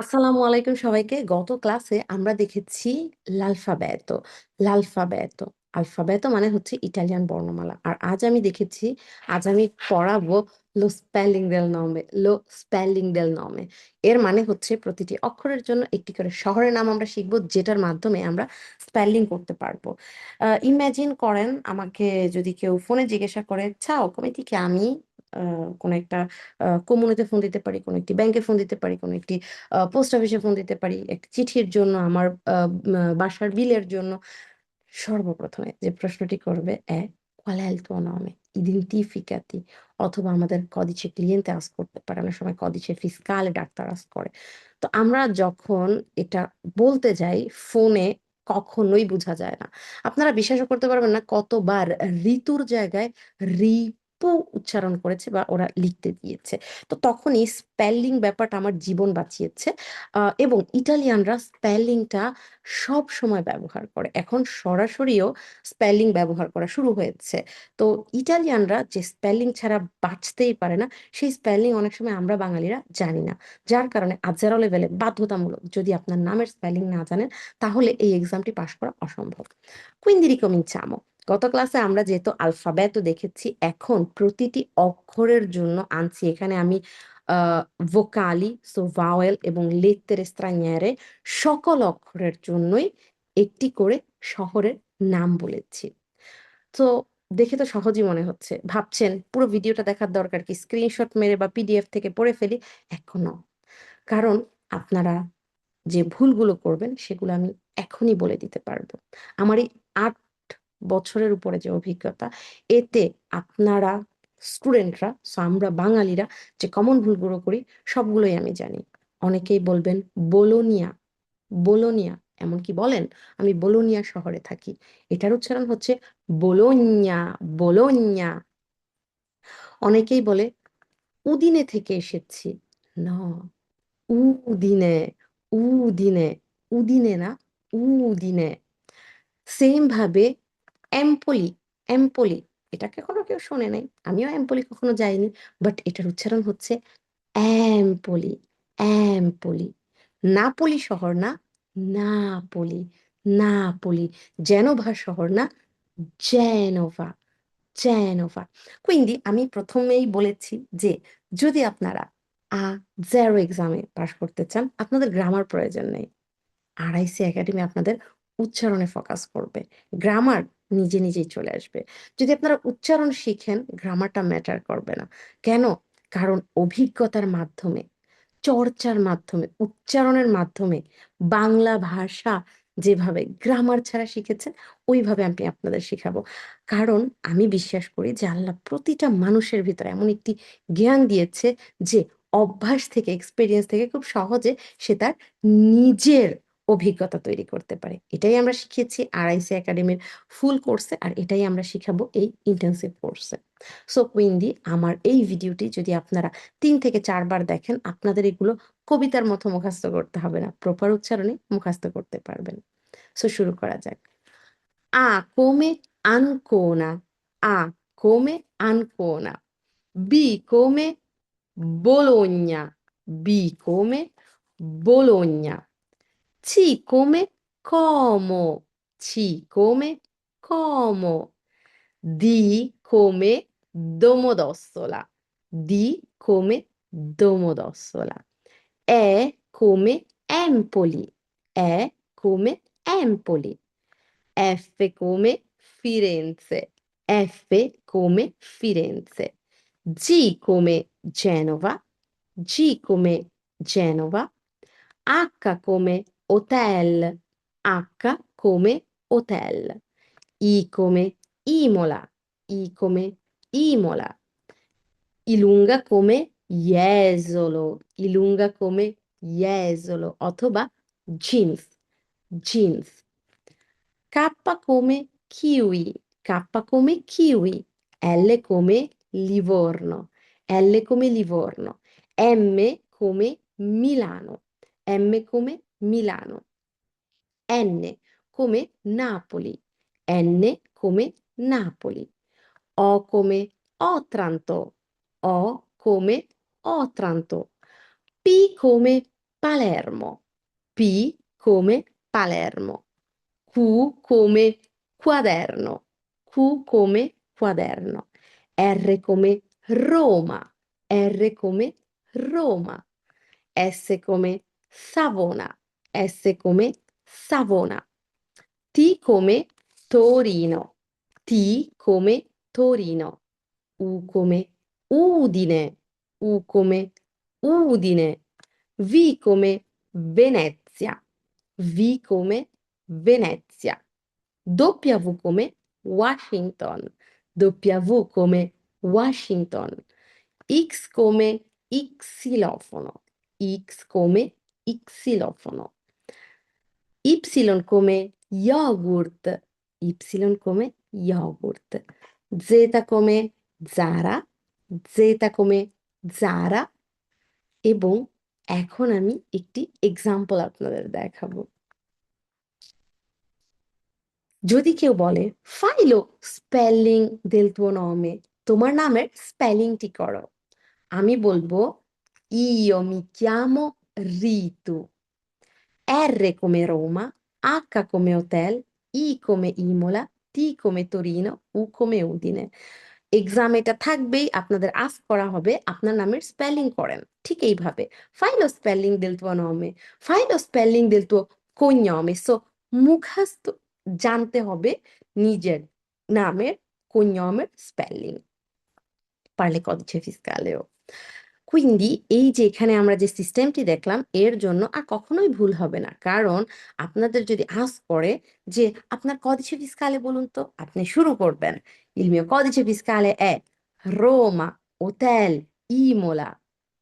আসসালামু আলাইকুম সবাইকে। গত ক্লাসে আমরা দেখেছি l'alfabeto, l'alfabeto, আলফাবেতো মানে হচ্ছে ইটালিয়ান বর্ণমালা। আর আজ আমি পড়াবো lo spelling del nome, lo spelling del nome। এর মানে হচ্ছে প্রতিটি অক্ষরের জন্য একটি করে শহরের নাম আমরা শিখবো, যেটার মাধ্যমে আমরা স্পেলিং করতে পারবো। ইমাজিন করেন আমাকে যদি কেউ ফোনে জিজ্ঞাসা করে, "চাও, come ti chiami?" কোনো একটা কমিউনিতে ফোন দিতে পারি, কোনো একটি ব্যাংকে ফোন দিতে পারি, কোনো একটি পোস্ট অফিসে ফোন দিতে পারি, একটা চিঠির জন্য, আমার বাসার বিলের জন্য। সর্বপ্রথমে যে প্রশ্নটি করবে qual è il tuo nome? Identificati। অথবা আমাদের কদিচে ক্লিয়েন্টে আস্ক করতে পারে, অনেক সময় কদিচে ফিসকালে ডাক্তার আস্ক করে। তো আমরা যখন এটা বলতে যাই ফোনে, কখনোই বোঝা যায় না। আপনারা বিশ্বাসও করতে পারবেন না কতবার ঋতুর জায়গায় রিপু উচ্চারণ করেছে বা ওরা লিখতে দিয়েছে। তো তখনই স্পেলিং ব্যাপারটা আমার জীবন বাঁচিয়েছে। এবং ইটালিয়ানরা স্পেলিংটা সব সময় ব্যবহার করে, এখন সরাসরিও স্পেলিং ব্যবহার করা শুরু হয়েছে। তো ইটালিয়ানরা যে স্পেলিং ছাড়া বাঁচতেই পারে না, সেই স্পেলিং অনেক সময় আমরা বাঙালিরা জানি না, যার কারণে আজেরো লেভেলে বাধ্যতামূলক যদি আপনার নামের স্পেলিং না জানেন তাহলে এই এক্সামটি পাশ করা অসম্ভব। Quindi ricominciamo। গত ক্লাসে আমরা যেহেতু আলফাবেটো দেখেছি, এখন প্রতিটি অক্ষরের জন্য আনছি এখানে আমি ভোকালি, সো ভাওয়েল এবং লেত্তেরে স্ট্রানিয়েরে, সকল অক্ষরের জন্যই একটি করে শহরের নাম বলেছি। তো দেখে তো সহজই মনে হচ্ছে, ভাবছেন পুরো ভিডিওটা দেখার দরকার কি, স্ক্রিনশট মেরে বা পিডিএফ থেকে পড়ে ফেলি? এখনো, কারণ আপনারা যে ভুলগুলো করবেন সেগুলো আমি এখনই বলে দিতে পারবো। আমার এই 8 বছরের উপরে যে অভিজ্ঞতা, এতে আপনারা স্টুডেন্টরা, আমরা বাঙালিরা যে কমন ভুলগুলো করি সবগুলোই আমি জানি। অনেকেই বলবেন বোলোনিয়া, বোলোনিয়া, এমনকি বলেন আমি বোলোনিয়া শহরে থাকি, এটার উচ্চারণ হচ্ছে বোলোনিয়া, বোলোনিয়া। অনেকেই বলে উদিনে থেকে এসেছি, না, উদিনে, উদিনে, উদিনে না, উদিনে। সেম ভাবে এম্পলি, এম্পলি, এটা কখনো কেউ শোনে নাই, আমিও এম্পলি কখনো যাইনি, বাট এটার উচ্চারণ হচ্ছে অ্যাম্পলি, অ্যাম্পলি। নাপোলি শহর না, নাপোলি, নাপোলি। জেনোভা শহর না, জেনোভা, জেনোভা। কুইন্দি আমি প্রথমেই বলেছি যে যদি আপনারা জেরো এক্সামে পাশ করতে চান, আপনাদের গ্রামার প্রয়োজন নেই। আরআইসি একাডেমি আপনাদের উচ্চারণে ফোকাস করবে, গ্রামার নিজে নিজেই চলে আসবে। যদি আপনারা উচ্চারণ শিখেন, গ্রামারটা ম্যাটার করবে না। কেন? কারণ অভিজ্ঞতার মাধ্যমে, চর্চার মাধ্যমে, উচ্চারণের মাধ্যমে বাংলা ভাষা যেভাবে গ্রামার ছাড়া শিখেছেন, ওইভাবে আমি আপনাদের শিখাবো। কারণ আমি বিশ্বাস করি যে আল্লাহ প্রতিটা মানুষের ভিতরে এমন একটি জ্ঞান দিয়েছে যে অভ্যাস থেকে, এক্সপিরিয়েন্স থেকে খুব সহজে সে তার নিজের অভিজ্ঞতা তৈরি করতে পারে। এটাই আমরা শিখেছি আরআইসি একাডেমির ফুল কোর্সে, আর এটাই আমরা শিখাবো এই ইন্টেন্সিভ কোর্সে। সো কুইন্দি আমার এই ভিডিওটি যদি আপনারা 3 থেকে 4 বার দেখেন, আপনাদের এগুলো কবিতার মতো মুখস্থ করতে হবে না, প্রপার উচ্চারণে মুখস্থ করতে পারবেন। সো শুরু করা যাক। আ come Ancona, A come Ancona, B come Bologna, B come Bologna, C come Como, C come Como, D come Domodossola, D come Domodossola, E come Empoli, E come Empoli, F come Firenze, F come Firenze, G come Genova, G come Genova, H come hotel, H come hotel, I come Imola, I come Imola, ilunga come Jesolo, ilunga come Jesolo, অথবা jeans, jeans. K come kiwi, K come kiwi, L come Livorno, L come Livorno, M come Milano, M come Milano, N come Napoli, N come Napoli, O come Otranto, O come Otranto, P come Palermo. P come Palermo. Q come quaderno. Q come quaderno. R come Roma. R come Roma. S come Savona. S come Savona. T come Torino. T come Torino. U come Udine. U come Udine. V come Venezia. V come Venezia. W come Washington. W come Washington. X come xilofono. X come xilofono. Y come yogurt. Y come yogurt. Z come Zara. Z come Zara। এবং এখন আমি একটি example আপনাদের দেখাবো। যদি কেউ বলে ফাইলো spelling del tuo nome, তোমার নামের স্পেলিংটি করো, আমি বলবো io mi chiamo Ritu। R come Roma, H come hotel, I come Imola, T come Torino, U come Udine। Exam এটা থাকবেই, আপনাদের আস্ক করা হবে আপনার নামের স্পেলিং করেন ঠিক এইভাবে। ফাইলো স্পেলিং del tuo nome, ফাইলো spelling del tuo cognome। So মুখস্থ জানতে হবে নিজের নামের cognome স্পেলিং, পারলে codice fiscaleও। কুইন্ডি এই যে এখানে আমরা যে সিস্টেমটি দেখলাম এর জন্য আর কখনোই ভুল হবে না, কারণ আপনাদের যদি আস্ক করে যে আপনার codice fiscale বলুন তো, আপনি শুরু করবেন il mio codice fiscale è Roma, Hotel, Imola,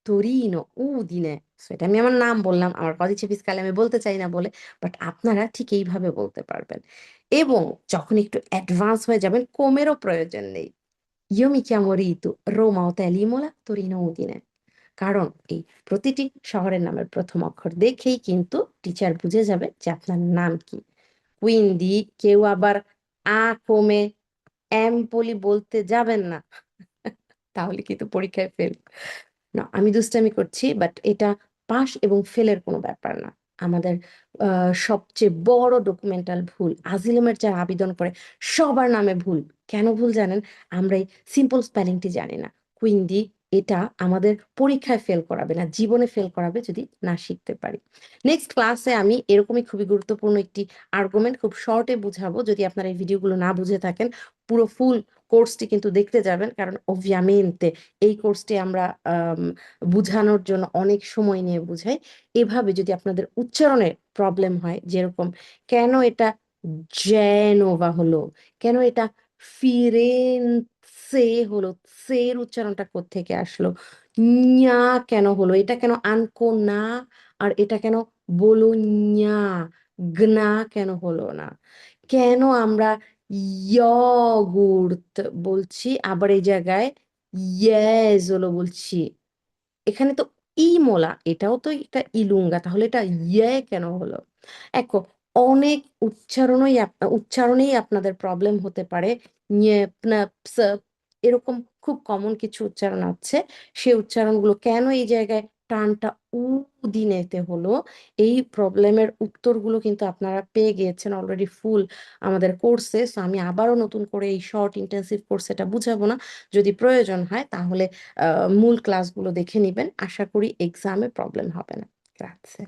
Torino, Udine। সেটা আমি আমার নাম বললাম, আমার codice fiscale আমি বলতে চাই না বলে, বাট আপনারা ঠিক এইভাবে বলতে পারবেন। এবং যখন একটু অ্যাডভান্স হয়ে যাবেন কোমেরও প্রয়োজন নেই। Io mi chiamo Ritu, Roma, Hotel, Imola, Torino, Udine। কারণ এই প্রতিটি শহরের নামের প্রথম অক্ষর দেখেই কিন্তু টিচার বুঝে যাবে যে আপনার নাম কি। কুইন্ডি কেউ আবার আ কমে এমপলি বলতে যাবেন না, তাহলে কিন্তু পরীক্ষায় ফেল। না, আমি দুষ্টামি করছি, বাট এটা পাস এবং ফেলের কোনো ব্যাপার না। আমাদের সবচেয়ে বড় ডকুমেন্টাল ভুল আজিলমের যারা আবেদন করে সবার নামে ভুল। কেন ভুল জানেন? আমরা এই সিম্পল স্পেলিংটি জানি না। কুইন্ডি এটা আমাদের পরীক্ষায় ফেল করাবে না, জীবনে ফেল করাবে যদি না শিখতে পারি। নেক্সট ক্লাসে আমি এরকমই খুবই গুরুত্বপূর্ণ একটি আর্গুমেন্ট খুব শর্টে বুঝাবো। যদি আপনারা এই ভিডিওগুলো না বুঝে থাকেন, পুরো ফুল কোর্সটি কিন্তু দেখতে যাবেন, কারণ অবভিয়ামেন্টে এই কোর্সটি আমরা বুঝানোর জন্য অনেক সময় নিয়ে বুঝাই। এভাবে যদি আপনাদের উচ্চারণে প্রবলেম হয়, যেরকম কেন এটা জেনোভা হলো, কেন এটা ফিরেনসে হলো, সের উচ্চারণটা কোত্থেকে আসলো, ঞা কেন হলো, এটা কেন আনকোনা আর এটা কেন বোলোঞ্ঞা, গ্না কেন হলো না, কেন আমরা ইয়গুর্ট বলছি আবার এই জায়গায় ইয়েজলো বলছি, এখানে তো ইমোলা, এটাও তো একটা ইলুঙ্গা, তাহলে এটা ইয়ে কেন হলো। দেখো, অনেক উচ্চারণেই আপনাদের প্রবলেম হতে পারে। nye, pna, ps, এরকম খুব কমন কিছু উচ্চারণ আছে, সেই উচ্চারণগুলো কেন এই জায়গায় টানটা উ দিনেতে হলো, এই প্রবলেমের উত্তরগুলো কিন্তু আপনারা পেয়ে গিয়েছেন অলরেডি ফুল আমাদের কোর্সে। সো আমি আবারও নতুন করে এই শর্ট ইন্টেন্সিভ কোর্স এটা বুঝাবো না। যদি প্রয়োজন হয় তাহলে মূল ক্লাসগুলো দেখে নিবেন, আশা করি এক্সামে প্রবলেম হবে না। গ্রাzie।